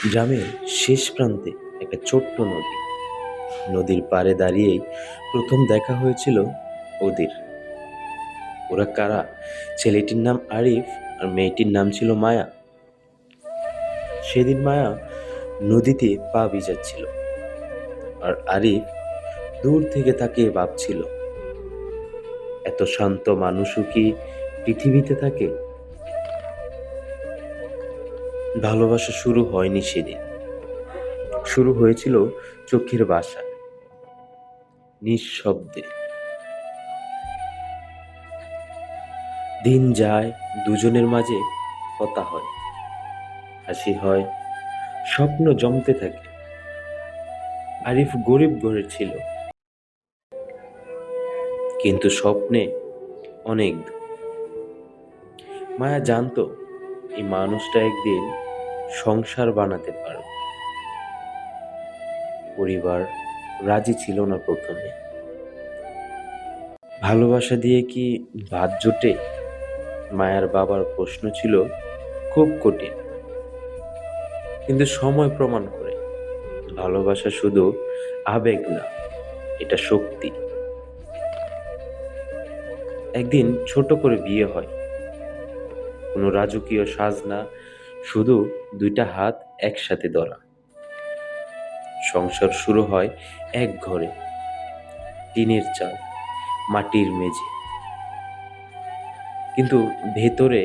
গ্রামের শেষ প্রান্তে একটা ছোট্ট নদী। নদীর পাড়ে দাঁড়িয়েই প্রথম দেখা হয়েছিল ওদের। ওরা কারা? ছেলেটির নাম আরিফ আর মেয়েটির নাম ছিল মায়া। সেদিন মায়া নদীতে পা ভিজাচ্ছিল, আর আরিফ দূর থেকে তাকিয়ে ভাবছিল, এত শান্ত মানুষও কি পৃথিবীতে থাকে? ভালোবাসা শুরু হয়নি সেদিন, শুরু হয়েছিল চোখের ভাষা, নিঃশব্দে। দিন যায়, দুজনের মাঝে কথা হয়, হাসি হয়, স্বপ্ন জমতে থাকে। আরিফ গরিব ঘরের ছিল, কিন্তু স্বপ্নে অনেক দূর। মায়া জানতো এই মানুষটা একদিন সংসার বানাতে পারবে। পরিবার রাজি ছিল না প্রথমে। ভালোবাসা দিয়ে কি ভাত জোটে? মায়ার বাবার প্রশ্ন ছিল খুব কঠিন, কিন্তু সময় প্রমাণ করে ভালোবাসা শুধু আবেগ না, এটা শক্তি। একদিন ছোট করে বিয়ে হয়, কোনো রাজকীয় সাজ না, শুধু দুইটা হাত একসাথে ধরা। সংসার শুরু হয় এক ঘরে, টিনের চাল, মাটির মেঝে, কিন্তু ভেতরে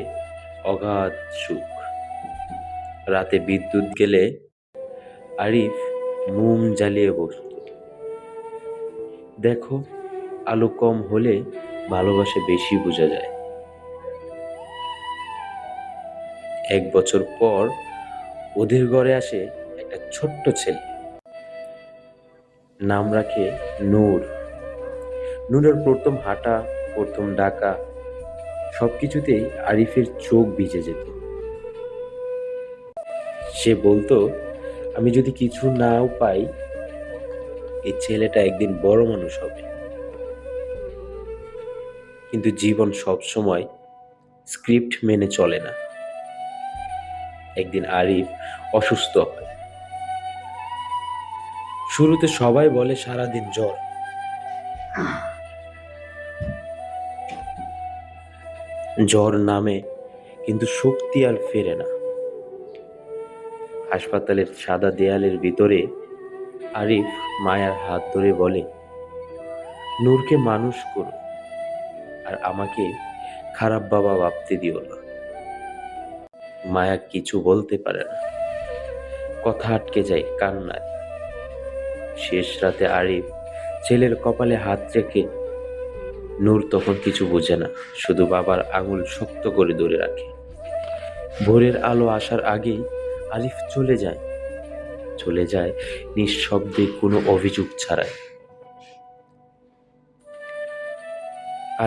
অগাধ সুখ। রাতে বিদ্যুৎ গেলে আরিফ মোম জ্বালিয়ে বসত। দেখো, আলো কম হলে ভালোবাসা বেশি বোঝা যায়। 1 বছর পর ওদের ঘরে আসে একটা ছোট্ট ছেলে, নাম রাখে নূর। নূরের প্রথম হাঁটা, প্রথম ডাকা, সবকিছুতেই আরিফের চোখ ভিজে যেত। সে বলতো, আমি যদি কিছু নাও পাই, এই ছেলেটা একদিন বড় মানুষ হবে। কিন্তু জীবন সব সময় স্ক্রিপ্ট মেনে চলে না। একদিন আরিফ অসুস্থ হয়। শুরুতে সবাই বলে সারাদিন জ্বর, জ্বর নামে, কিন্তু শক্তি আর ফেরে না। হাসপাতালের সাদা দেয়ালের ভিতরে আরিফ মায়ার হাত ধরে বলে, নূরকে মানুষ করো, আর আমাকে খারাপ বাবা ভাবতে দিও না। মায়া কিছু বলতে পারে না, কথা আটকে যায় কান্নায়। শেষ রাতে আরিফ ছেলের কপালে হাত রেখে, নূর তখন কিছু বোঝে না, শুধু বাবার আঙুল শক্ত করে ধরে রাখে। ভোরের আলো আসার আগেই আরিফ চলে যায়, চলে যায় নিঃশব্দে, কোনো অভিযোগ ছাড়াই।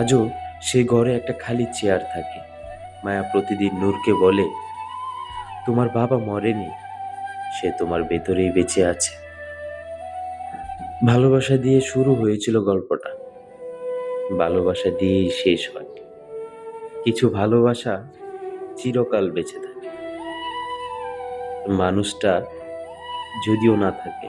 আজও সে ঘরে একটা খালি চেয়ার থাকে। মায়া প্রতিদিন নূরকে বলে, তোমার বাবা মরেনি, সে তোমার ভেতরেই বেঁচে আছে। ভালোবাসা দিয়ে শুরু হয়েছিল গল্পটা, ভালোবাসা দিয়েই শেষ হয়। কিছু ভালোবাসা চিরকাল বেঁচে থাকে, মানুষটা যদিও না থাকে।